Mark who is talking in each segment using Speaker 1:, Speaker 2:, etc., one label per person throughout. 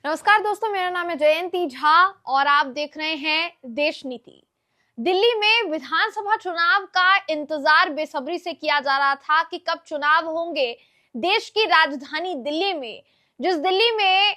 Speaker 1: नमस्कार दोस्तों, मेरा नाम है जयंती झा और आप देख रहे हैं देश नीति। दिल्ली में विधानसभा चुनाव का इंतजार बेसब्री से किया जा रहा था कि कब चुनाव होंगे देश की राजधानी दिल्ली में, जिस दिल्ली में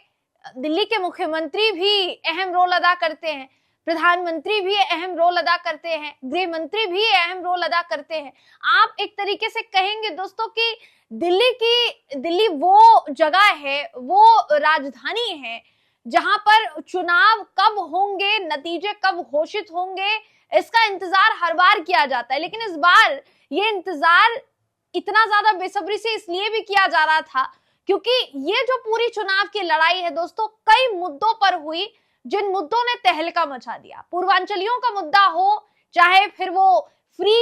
Speaker 1: दिल्ली के मुख्यमंत्री भी अहम रोल अदा करते हैं, प्रधानमंत्री भी अहम रोल अदा करते हैं, गृह मंत्री भी अहम रोल अदा करते हैं। आप एक तरीके से कहेंगे दोस्तों कि दिल्ली वो जगह है, वो राजधानी है जहां पर चुनाव कब होंगे, नतीजे कब घोषित होंगे, इसका इंतजार हर बार किया जाता है। लेकिन इस बार ये इंतजार इतना ज्यादा बेसब्री से इसलिए भी किया जा रहा था क्योंकि ये जो पूरी चुनाव की लड़ाई है दोस्तों, कई मुद्दों पर हुई, जिन मुद्दों ने तहलका मचा दिया। पूर्वांचलियों का मुद्दा हो, चाहे फिर वो फ्री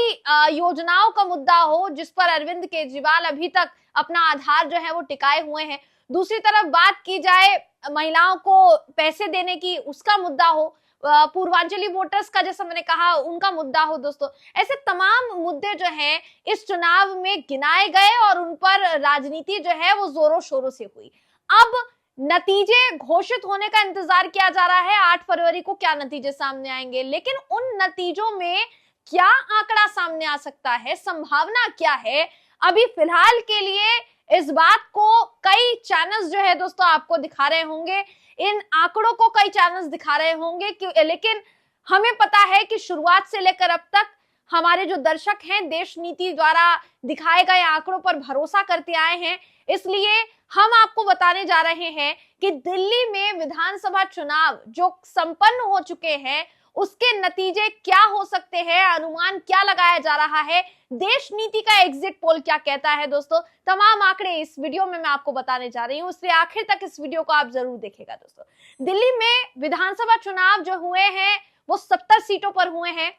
Speaker 1: योजनाओं का मुद्दा हो, जिस पर अरविंद केजरीवाल अभी तक अपना आधार जो है वो टिकाए हुए हैं। दूसरी तरफ बात की जाए महिलाओं को पैसे देने की, उसका मुद्दा हो, पूर्वांचली वोटर्स का जैसा मैंने कहा उनका मुद्दा हो। दोस्तों, ऐसे तमाम मुद्दे जो हैं इस चुनाव में गिनाए गए और उन पर राजनीति जो है वो जोरों शोरों से हुई। अब नतीजे घोषित होने का इंतजार किया जा रहा है, 8 फरवरी को क्या नतीजे सामने आएंगे, लेकिन उन नतीजों में क्या आंकड़ा सामने आ सकता है, संभावना क्या है, अभी फिलहाल के लिए इस बात को कई चैनल्स जो है दोस्तों आपको दिखा रहे होंगे, इन आंकड़ों को कई चैनल्स दिखा रहे होंगे लेकिन हमें पता है कि शुरुआत से लेकर अब तक हमारे जो दर्शक हैं देश नीति द्वारा दिखाए गए आंकड़ों पर भरोसा करते आए हैं। इसलिए हम आपको बताने जा रहे हैं कि दिल्ली में विधानसभा चुनाव जो संपन्न हो चुके हैं उसके नतीजे क्या हो सकते हैं, अनुमान क्या लगाया जा रहा है, देश नीति का एग्जिट पोल क्या कहता है। दोस्तों, तमाम आंकड़े इस वीडियो में मैं आपको बताने जा रही हूं, इसलिए आखिर तक इस वीडियो को आप जरूर देखिएगा। दोस्तों, दिल्ली में विधानसभा चुनाव जो हुए हैं वो 70 सीटों पर हुए हैं।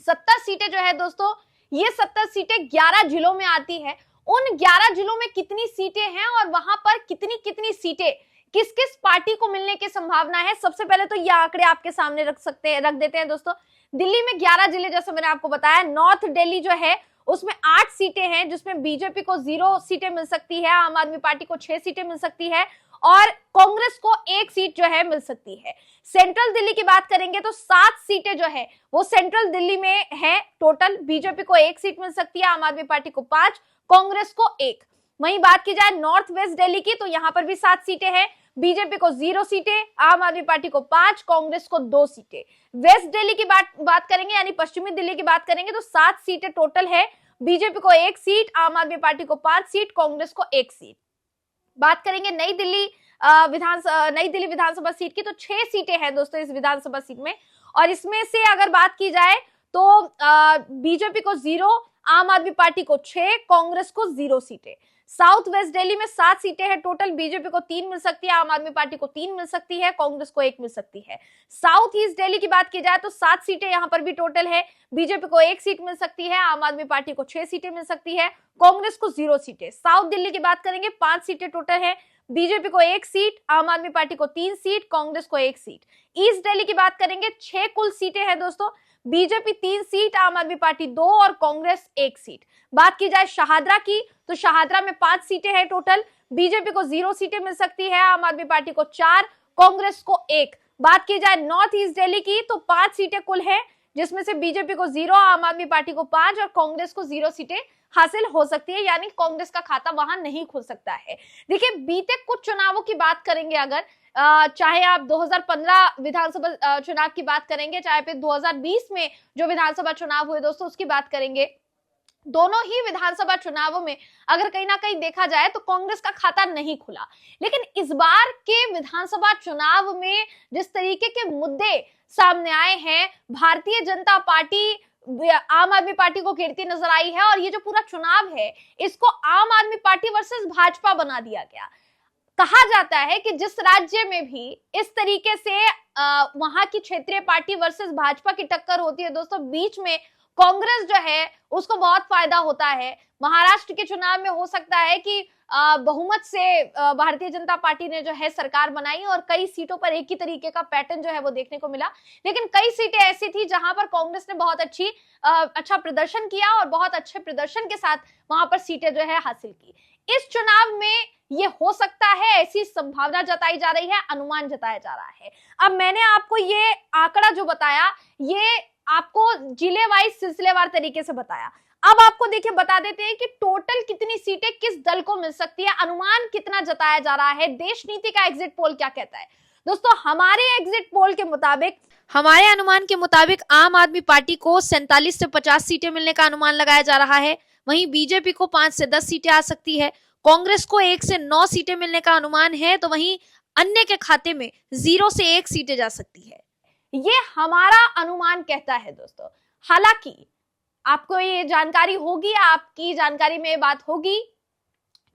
Speaker 1: 70 सीटें जो है दोस्तों, ये 70 सीटें 11 जिलों में आती है। उन 11 जिलों में कितनी सीटें हैं और वहां पर कितनी कितनी सीटें किस किस पार्टी को मिलने की संभावना है, सबसे पहले तो ये आंकड़े आपके सामने रख देते हैं। दोस्तों, दिल्ली में 11 जिले, जैसे मैंने आपको बताया, नॉर्थ दिल्ली जो है उसमें 8 सीटें हैं, जिसमें बीजेपी को 0 सीटें मिल सकती है, आम आदमी पार्टी को 6 सीटें मिल सकती है और कांग्रेस को 1 सीट जो है मिल सकती है। सेंट्रल दिल्ली की बात करेंगे तो 7 सीटें जो है वो सेंट्रल दिल्ली में है टोटल। बीजेपी को 1 सीट मिल सकती है, आम आदमी पार्टी को 5, कांग्रेस को 1। वहीं बात की जाए नॉर्थ वेस्ट दिल्ली की तो यहाँ पर भी 7 सीटें हैं, बीजेपी को 0 सीटें, आम आदमी पार्टी को 5, कांग्रेस को 2 सीटें। वेस्ट दिल्ली की बात करेंगे यानी पश्चिमी दिल्ली की बात करेंगे तो 7 सीटें टोटल है, बीजेपी को 1 सीट, आम आदमी पार्टी को 5 सीट, कांग्रेस को 1 सीट। बात करेंगे नई दिल्ली विधानसभा सीट की तो 6 सीटें हैं दोस्तों इस विधानसभा सीट में, और इसमें से अगर बात की जाए तो बीजेपी को 0, आम आदमी पार्टी को 6, कांग्रेस को 0 सीटें। साउथ वेस्ट दिल्ली में 7 सीटें हैं टोटल, बीजेपी को 3 मिल सकती है, आम आदमी पार्टी को 3 मिल सकती है, कांग्रेस को 1 मिल सकती है। साउथ ईस्ट दिल्ली की बात की जाए तो 7 सीटें यहां पर भी टोटल है, बीजेपी को 1 सीट मिल सकती है, आम आदमी पार्टी को 6 सीटें मिल सकती है, कांग्रेस को 0 सीटें। साउथ दिल्ली की बात करेंगे 5 सीटें टोटल है, बीजेपी को 1 सीट, आम आदमी पार्टी को 3 सीट, कांग्रेस को 1 सीट। ईस्ट दिल्ली की बात करेंगे 6 कुल सीटें हैं दोस्तों, बीजेपी 3 सीट, आम आदमी पार्टी 2 और कांग्रेस 1 सीट। बात की जाए शाहदरा की तो शाहदरा में 5 सीटें हैं टोटल, बीजेपी को 0 सीटें मिल सकती है, आम आदमी पार्टी को 4, कांग्रेस को 1। बात की जाए नॉर्थ ईस्ट दिल्ली की तो 5 सीटें कुल है, जिसमें से बीजेपी को 0, आम आदमी पार्टी को 5 और कांग्रेस को 0 सीटें हासिल हो सकती है, यानी कांग्रेस का खाता वहां नहीं खुल सकता है। देखिए, बीते कुछ चुनावों की बात करेंगे अगर, चाहे आप 2015 विधानसभा चुनाव की बात करेंगे, चाहे फिर 2020 में जो विधानसभा चुनाव हुए दोस्तों उसकी बात करेंगे, दोनों ही विधानसभा चुनावों में अगर कहीं ना कहीं देखा जाए तो कांग्रेस का खाता नहीं खुला। लेकिन इस बार के विधानसभा चुनाव में जिस तरीके के मुद्दे सामने आए हैं, भारतीय जनता पार्टी आम आदमी पार्टी को घेरती नजर आई है और ये जो पूरा चुनाव है इसको आम आदमी पार्टी वर्सेस भाजपा बना दिया गया। कहा जाता है कि जिस राज्य में भी इस तरीके से वहां की क्षेत्रीय पार्टी वर्सेस भाजपा की टक्कर होती है दोस्तों, बीच में कांग्रेस जो है उसको बहुत फायदा होता है। महाराष्ट्र के चुनाव में हो सकता है कि बहुमत से भारतीय जनता पार्टी ने जो है सरकार बनाई और कई सीटों पर एक ही तरीके का पैटर्न जो है वो देखने को मिला, लेकिन कई सीटें ऐसी थी जहां पर कांग्रेस ने बहुत अच्छा प्रदर्शन किया और बहुत अच्छे प्रदर्शन के साथ वहां पर सीटें जो है हासिल की। इस चुनाव में ये हो सकता है, ऐसी संभावना जताई जा रही है, अनुमान जताया जा रहा है। अब मैंने आपको ये आंकड़ा जो बताया, ये आपको जिले वाइज सिलसिलेवार तरीके से बताया। अब आपको देखिए बता देते हैं कि टोटल कितनी सीटें किस दल को मिल सकती है, अनुमान कितना जताया जा रहा है, देश नीति का एग्जिट पोल क्या कहता है। दोस्तों, हमारे एग्जिट पोल के मुताबिक, हमारे अनुमान के मुताबिक आम आदमी पार्टी को 47 से 50 सीटें मिलने का अनुमान लगाया जा रहा है। वहीं बीजेपी को 5 से 10 सीटें आ सकती है। कांग्रेस को 1 से 9 सीटें मिलने का अनुमान है, तो वहीं अन्य के खाते में 0 से 1 सीटें जा सकती है। ये हमारा अनुमान कहता है दोस्तों। हालांकि आपको ये जानकारी होगी, आपकी जानकारी में ये बात होगी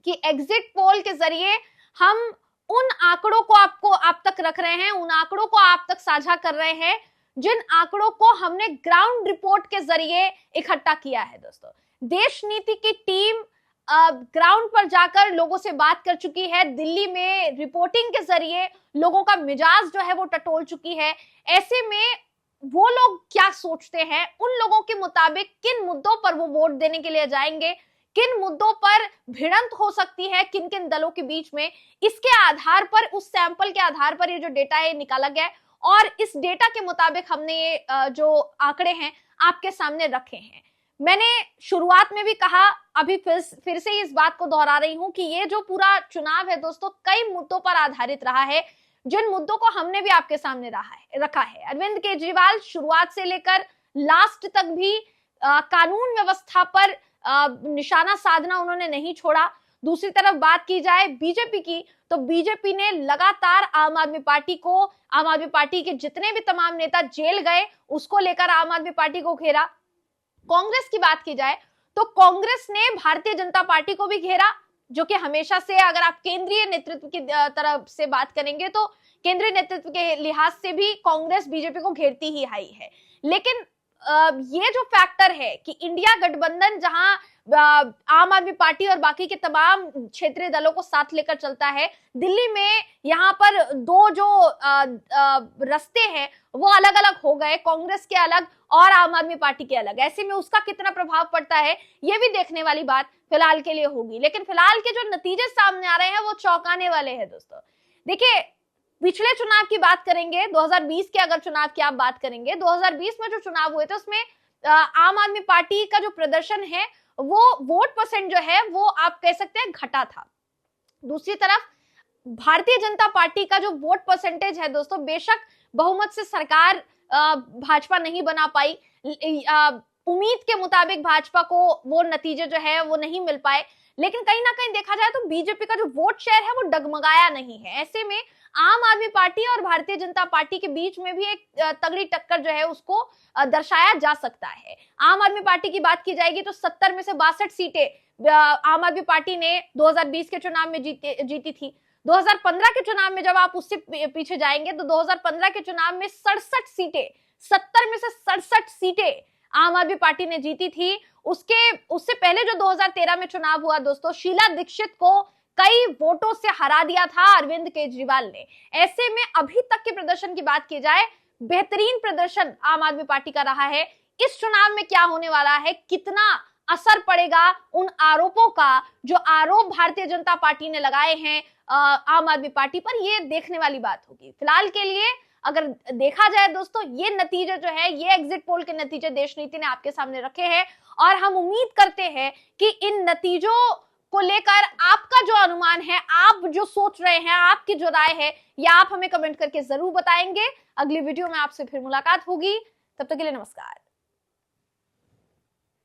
Speaker 1: कि एग्जिट पोल के जरिए हम उन आंकड़ों को आप तक रख रहे हैं, उन आंकड़ों को आप तक साझा कर रहे हैं जिन आंकड़ों को हमने ग्राउंड रिपोर्ट के जरिए इकट्ठा किया है। दोस्तों, देश नीति की टीम ग्राउंड पर जाकर लोगों से बात कर चुकी है, दिल्ली में रिपोर्टिंग के जरिए लोगों का मिजाज जो है वो टटोल चुकी है। ऐसे में वो लोग क्या सोचते हैं, उन लोगों के मुताबिक किन मुद्दों पर वो वोट देने के लिए जाएंगे, किन मुद्दों पर भिड़ंत हो सकती है किन किन दलों के बीच में, इसके आधार पर, उस सैंपल के आधार पर ये जो डेटा है निकाला गया है और इस डेटा के मुताबिक हमने ये जो आंकड़े हैं आपके सामने रखे हैं। मैंने शुरुआत में भी कहा, अभी फिर से इस बात को दोहरा रही हूं कि ये जो पूरा चुनाव है दोस्तों कई मुद्दों पर आधारित रहा है, जिन मुद्दों को हमने भी आपके सामने रखा है। अरविंद केजरीवाल शुरुआत से लेकर लास्ट तक भी कानून व्यवस्था पर निशाना साधना उन्होंने नहीं छोड़ा। दूसरी तरफ बात की जाए बीजेपी की, तो बीजेपी ने लगातार आम आदमी पार्टी के जितने भी तमाम नेता जेल गए उसको लेकर आम आदमी पार्टी को घेरा। कांग्रेस की बात की जाए तो कांग्रेस ने भारतीय जनता पार्टी को भी घेरा, जो कि हमेशा से, अगर आप केंद्रीय नेतृत्व की तरफ से बात करेंगे तो केंद्रीय नेतृत्व के लिहाज से भी कांग्रेस बीजेपी को घेरती ही आई है। लेकिन ये जो फैक्टर है कि इंडिया गठबंधन जहां आम आदमी पार्टी और बाकी के तमाम क्षेत्रीय दलों को साथ लेकर चलता है, दिल्ली में यहाँ पर दो जो रास्ते हैं वो अलग अलग हो गए, कांग्रेस के अलग और आम आदमी पार्टी के अलग। ऐसे में उसका कितना प्रभाव पड़ता है ये भी देखने वाली बात फिलहाल के लिए होगी। लेकिन फिलहाल के जो नतीजे सामने आ रहे हैं वो चौंकाने वाले हैं दोस्तों। देखिए, पिछले चुनाव की बात करेंगे, 2020 के अगर चुनाव की आप बात करेंगे, 2020 में जो चुनाव हुए थे उसमें आम आदमी पार्टी का जो प्रदर्शन है वो वोट परसेंट जो है वो आप कह सकते हैं घटा था। दूसरी तरफ भारतीय जनता पार्टी का जो वोट परसेंटेज है दोस्तों, बेशक बहुमत से सरकार भाजपा नहीं बना पाई, उम्मीद के मुताबिक भाजपा को वो नतीजे जो है वो नहीं मिल पाए, लेकिन कहीं ना कहीं देखा जाए तो बीजेपी का जो वोट शेयर है वो डगमगाया नहीं है। ऐसे में आम आदमी पार्टी और भारतीय जनता पार्टी के बीच में भी एक तगड़ी टक्कर जो है उसको दर्शाया जा सकता है। आम आदमी पार्टी की बात की जाएगी तो 70 में से 62 सीटें आम आदमी पार्टी ने 2020 के चुनाव में जीती थी। 2015 के चुनाव में जब आप उससे पीछे जाएंगे तो 2015 के चुनाव में 67 सीटें, 70 में से 67 सीटें आम आदमी पार्टी ने जीती थी। उससे पहले जो 2013 में चुनाव हुआ दोस्तों, शीला दीक्षित को कई वोटों से हरा दिया था अरविंद केजरीवाल ने। ऐसे में अभी तक के प्रदर्शन की बात की जाए, बेहतरीन प्रदर्शन आम आदमी पार्टी का रहा है। इस चुनाव में क्या होने वाला है, कितना असर पड़ेगा उन आरोपों का जो आरोप भारतीय जनता पार्टी ने लगाए हैं आम आदमी पार्टी पर, ये देखने वाली बात होगी। फिलहाल के लिए अगर देखा जाए दोस्तों, ये नतीजे जो है, ये एग्जिट पोल के नतीजे देश नीति ने आपके सामने रखे हैं और हम उम्मीद करते हैं कि इन नतीजों को लेकर आपका जो अनुमान है, आप जो सोच रहे हैं, आपकी जो राय है, ये आप हमें कमेंट करके जरूर बताएंगे। अगली वीडियो में आपसे फिर मुलाकात होगी, तब तक के लिए नमस्कार।